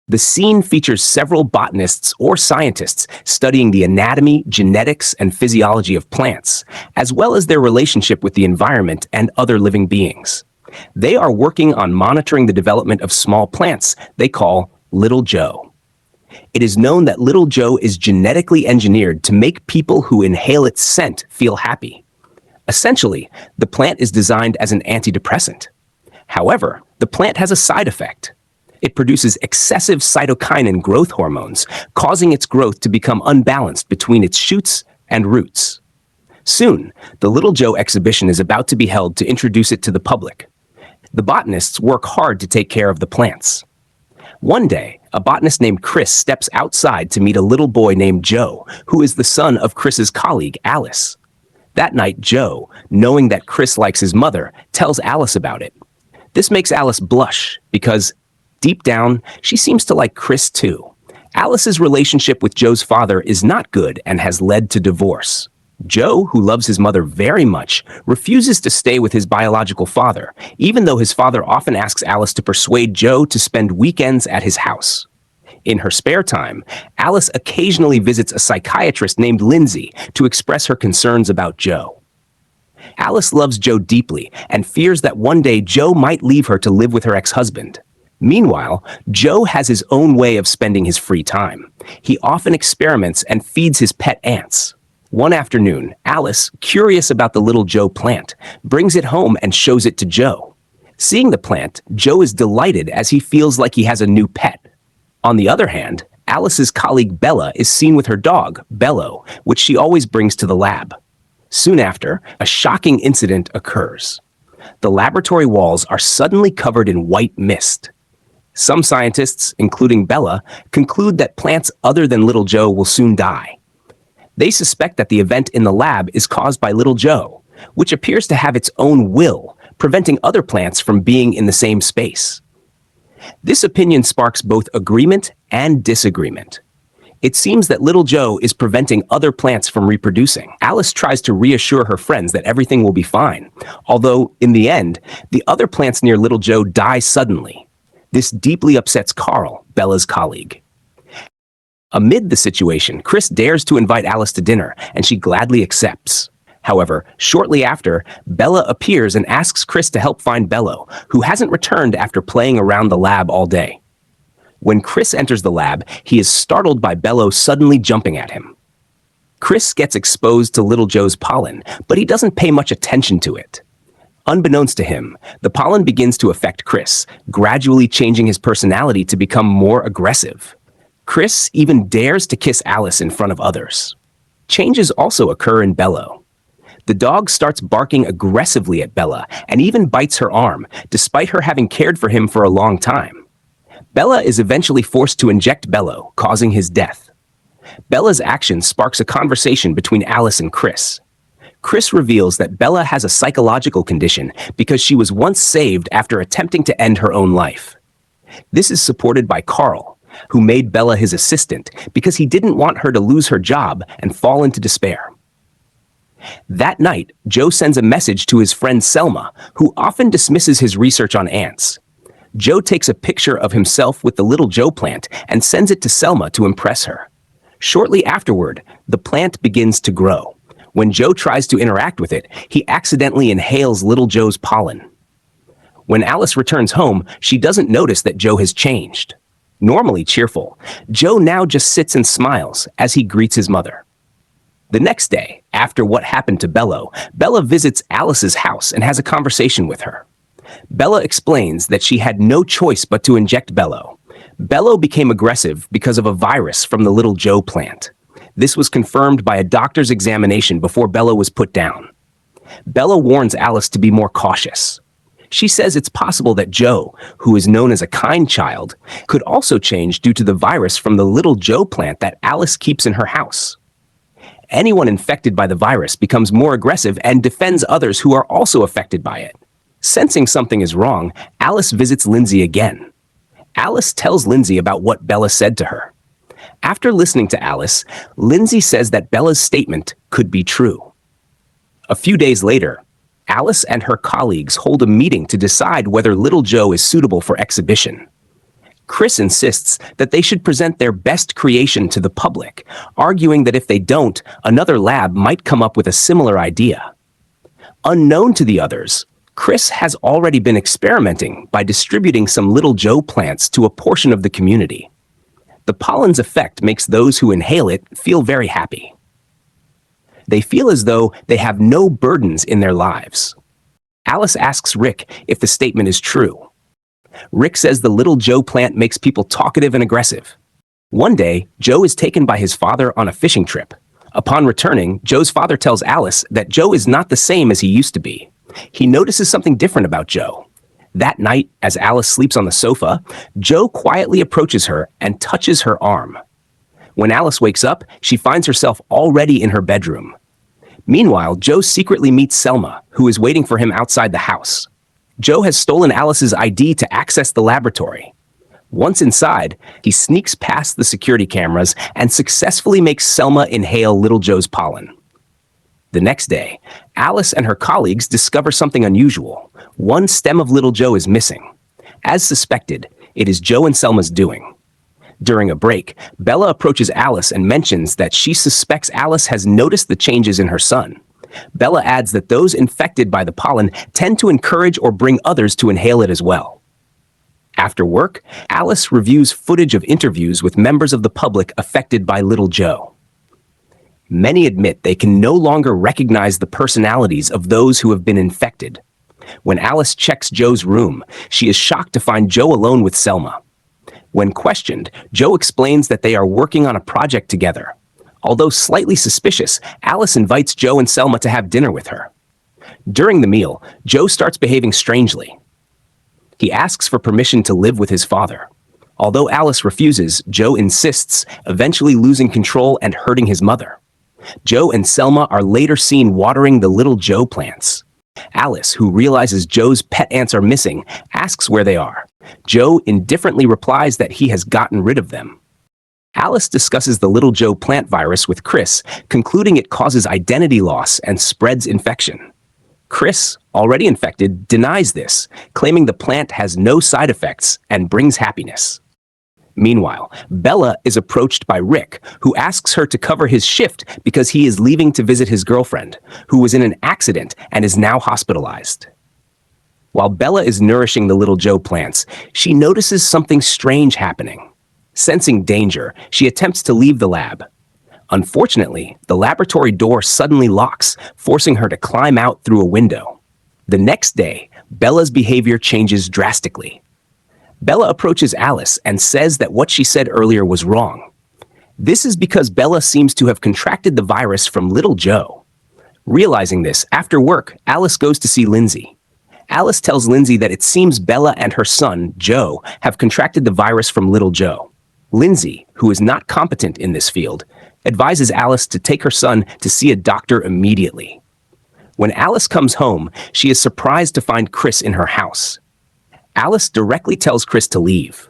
The scene features several botanists or scientists studying the anatomy, genetics, and physiology of plants, as well as their relationship with the environment and other living beings. They are working on monitoring the development of small plants they call Little Joe. It is known that Little Joe is genetically engineered to make people who inhale its scent feel happy. Essentially, the plant is designed as an antidepressant. However, the plant has a side effect. It produces excessive cytokinin growth hormones, causing its growth to become unbalanced between its shoots and roots. Soon, the Little Joe exhibition is about to be held to introduce it to the public. The botanists work hard to take care of the plants. One day, a botanist named Chris steps outside to meet a little boy named Joe, who is the son of Chris's colleague, Alice. That night, Joe, knowing that Chris likes his mother, tells Alice about it. This makes Alice blush because, deep down, she seems to like Chris too. Alice's relationship with Joe's father is not good and has led to divorce. Joe, who loves his mother very much, refuses to stay with his biological father, even though his father often asks Alice to persuade Joe to spend weekends at his house. In her spare time, Alice occasionally visits a psychiatrist named Lindsay to express her concerns about Joe. Alice loves Joe deeply and fears that one day Joe might leave her to live with her ex-husband. Meanwhile, Joe has his own way of spending his free time. He often experiments and feeds his pet ants. One afternoon, Alice, curious about the Little Joe plant, brings it home and shows it to Joe. Seeing the plant, Joe is delighted as he feels like he has a new pet. On the other hand, Alice's colleague Bella is seen with her dog, Bello, which she always brings to the lab. Soon after, a shocking incident occurs. The laboratory walls are suddenly covered in white mist. Some scientists, including Bella, conclude that plants other than Little Joe will soon die. They suspect that the event in the lab is caused by Little Joe, which appears to have its own will, preventing other plants from being in the same space. This opinion sparks both agreement and disagreement. It seems that Little Joe is preventing other plants from reproducing. Alice tries to reassure her friends that everything will be fine, although, in the end, the other plants near Little Joe die suddenly. This deeply upsets Carl, Bella's colleague. Amid the situation, Chris dares to invite Alice to dinner, and she gladly accepts. However, shortly after, Bella appears and asks Chris to help find Bello, who hasn't returned after playing around the lab all day. When Chris enters the lab, he is startled by Bello suddenly jumping at him. Chris gets exposed to Little Joe's pollen, but he doesn't pay much attention to it. Unbeknownst to him, the pollen begins to affect Chris, gradually changing his personality to become more aggressive. Chris even dares to kiss Alice in front of others. Changes also occur in Bello. The dog starts barking aggressively at Bella and even bites her arm, despite her having cared for him for a long time. Bella is eventually forced to inject Bello, causing his death. Bella's action sparks a conversation between Alice and Chris. Chris reveals that Bella has a psychological condition because she was once saved after attempting to end her own life. This is supported by Carl, who made Bella his assistant because he didn't want her to lose her job and fall into despair. That night, Joe sends a message to his friend Selma, who often dismisses his research on ants. Joe takes a picture of himself with the Little Joe plant and sends it to Selma to impress her. Shortly afterward, the plant begins to grow. When Joe tries to interact with it, he accidentally inhales Little Joe's pollen. When Alice returns home, she doesn't notice that Joe has changed. Normally cheerful, Joe now just sits and smiles as he greets his mother. The next day, after what happened to Bello, Bella visits Alice's house and has a conversation with her. Bella explains that she had no choice but to inject Bello. Bello became aggressive because of a virus from the Little Joe plant. This was confirmed by a doctor's examination before Bello was put down. Bella warns Alice to be more cautious. She says it's possible that Joe, who is known as a kind child, could also change due to the virus from the Little Joe plant that Alice keeps in her house. Anyone infected by the virus becomes more aggressive and defends others who are also affected by it. Sensing something is wrong, Alice visits Lindsay again. Alice tells Lindsay about what Bella said to her. After listening to Alice, Lindsay says that Bella's statement could be true. A few days later, Alice and her colleagues hold a meeting to decide whether Little Joe is suitable for exhibition. Chris insists that they should present their best creation to the public, arguing that if they don't, another lab might come up with a similar idea. Unknown to the others, Chris has already been experimenting by distributing some Little Joe plants to a portion of the community. The pollen's effect makes those who inhale it feel very happy. They feel as though they have no burdens in their lives. Alice asks Rick if the statement is true. Rick says the Little Joe plant makes people talkative and aggressive. One day, Joe is taken by his father on a fishing trip. Upon returning, Joe's father tells Alice that Joe is not the same as he used to be. He notices something different about Joe. That night, as Alice sleeps on the sofa, Joe quietly approaches her and touches her arm. When Alice wakes up, she finds herself already in her bedroom. Meanwhile, Joe secretly meets Selma, who is waiting for him outside the house. Joe has stolen Alice's ID to access the laboratory. Once inside, he sneaks past the security cameras and successfully makes Selma inhale Little Joe's pollen. The next day, Alice and her colleagues discover something unusual. One stem of Little Joe is missing. As suspected, it is Joe and Selma's doing. During a break, Bella approaches Alice and mentions that she suspects Alice has noticed the changes in her son. Bella adds that those infected by the pollen tend to encourage or bring others to inhale it as well. After work, Alice reviews footage of interviews with members of the public affected by Little Joe. Many admit they can no longer recognize the personalities of those who have been infected. When Alice checks Joe's room, she is shocked to find Joe alone with Selma. When questioned, Joe explains that they are working on a project together. Although slightly suspicious, Alice invites Joe and Selma to have dinner with her. During the meal, Joe starts behaving strangely. He asks for permission to live with his father. Although Alice refuses, Joe insists, eventually losing control and hurting his mother. Joe and Selma are later seen watering the Little Joe plants. Alice, who realizes Joe's pet ants are missing, asks where they are. Joe indifferently replies that he has gotten rid of them. Alice discusses the Little Joe plant virus with Chris, concluding it causes identity loss and spreads infection. Chris, already infected, denies this, claiming the plant has no side effects and brings happiness. Meanwhile, Bella is approached by Rick, who asks her to cover his shift because he is leaving to visit his girlfriend, who was in an accident and is now hospitalized. While Bella is nourishing the Little Joe plants, she notices something strange happening. Sensing danger, she attempts to leave the lab. Unfortunately, the laboratory door suddenly locks, forcing her to climb out through a window. The next day, Bella's behavior changes drastically. Bella approaches Alice and says that what she said earlier was wrong. This is because Bella seems to have contracted the virus from Little Joe. Realizing this, after work, Alice goes to see Lindsay. Alice tells Lindsay that it seems Bella and her son, Joe, have contracted the virus from Little Joe. Lindsay, who is not competent in this field, advises Alice to take her son to see a doctor immediately. When Alice comes home, she is surprised to find Chris in her house. Alice directly tells Chris to leave.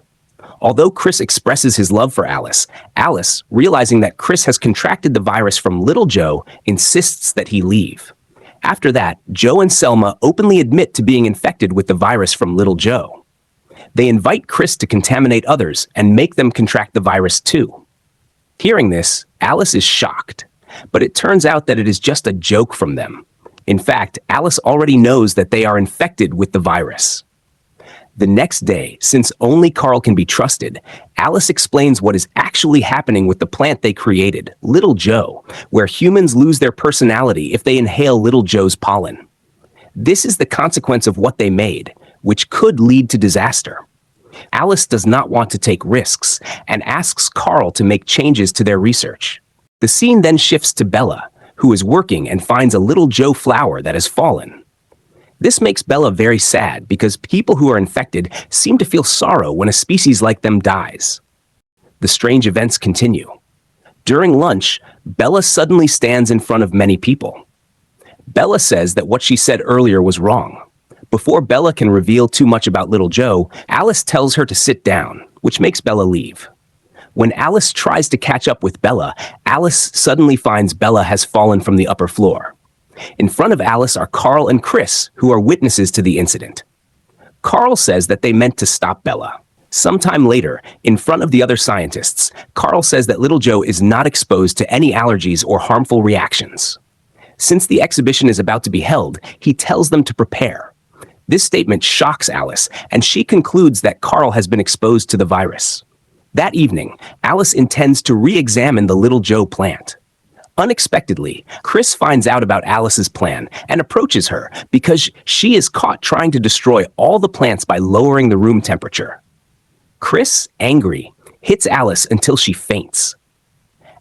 Although Chris expresses his love for Alice, Alice, realizing that Chris has contracted the virus from Little Joe, insists that he leave. After that, Joe and Selma openly admit to being infected with the virus from Little Joe. They invite Chris to contaminate others and make them contract the virus too. Hearing this, Alice is shocked, but it turns out that it is just a joke from them. In fact, Alice already knows that they are infected with the virus. The next day, since only Carl can be trusted, Alice explains what is actually happening with the plant they created, Little Joe, where humans lose their personality if they inhale Little Joe's pollen. This is the consequence of what they made, which could lead to disaster. Alice does not want to take risks and asks Carl to make changes to their research. The scene then shifts to Bella, who is working and finds a Little Joe flower that has fallen. This makes Bella very sad because people who are infected seem to feel sorrow when a species like them dies. The strange events continue. During lunch, Bella suddenly stands in front of many people. Bella says that what she said earlier was wrong. Before Bella can reveal too much about Little Joe, Alice tells her to sit down, which makes Bella leave. When Alice tries to catch up with Bella, Alice suddenly finds Bella has fallen from the upper floor. In front of Alice are Carl and Chris, who are witnesses to the incident. Carl says that they meant to stop Bella. Sometime later, in front of the other scientists, Carl says that little Joe is not exposed to any allergies or harmful reactions. Since the exhibition is about to be held, he tells them to prepare. This statement shocks Alice, and she concludes that Carl has been exposed to the virus. That evening, Alice intends to re-examine the little Joe plant. Unexpectedly, Chris finds out about Alice's plan and approaches her because she is caught trying to destroy all the plants by lowering the room temperature. Chris, angry, hits Alice until she faints.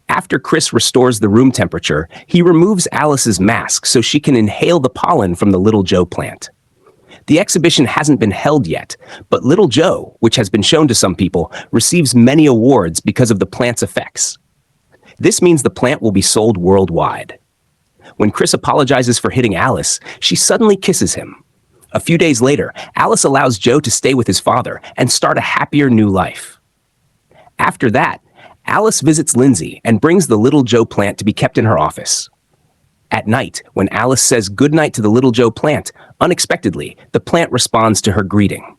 After Chris restores the room temperature, he removes Alice's mask so she can inhale the pollen from the little Joe plant. The exhibition hasn't been held yet, but Little Joe, which has been shown to some people, receives many awards because of the plant's effects. This means the plant will be sold worldwide. When Chris apologizes for hitting Alice, she suddenly kisses him. A few days later, Alice allows Joe to stay with his father and start a happier new life. After that, Alice visits Lindsay and brings the Little Joe plant to be kept in her office. At night, when Alice says goodnight to the Little Joe plant, unexpectedly, the plant responds to her greeting.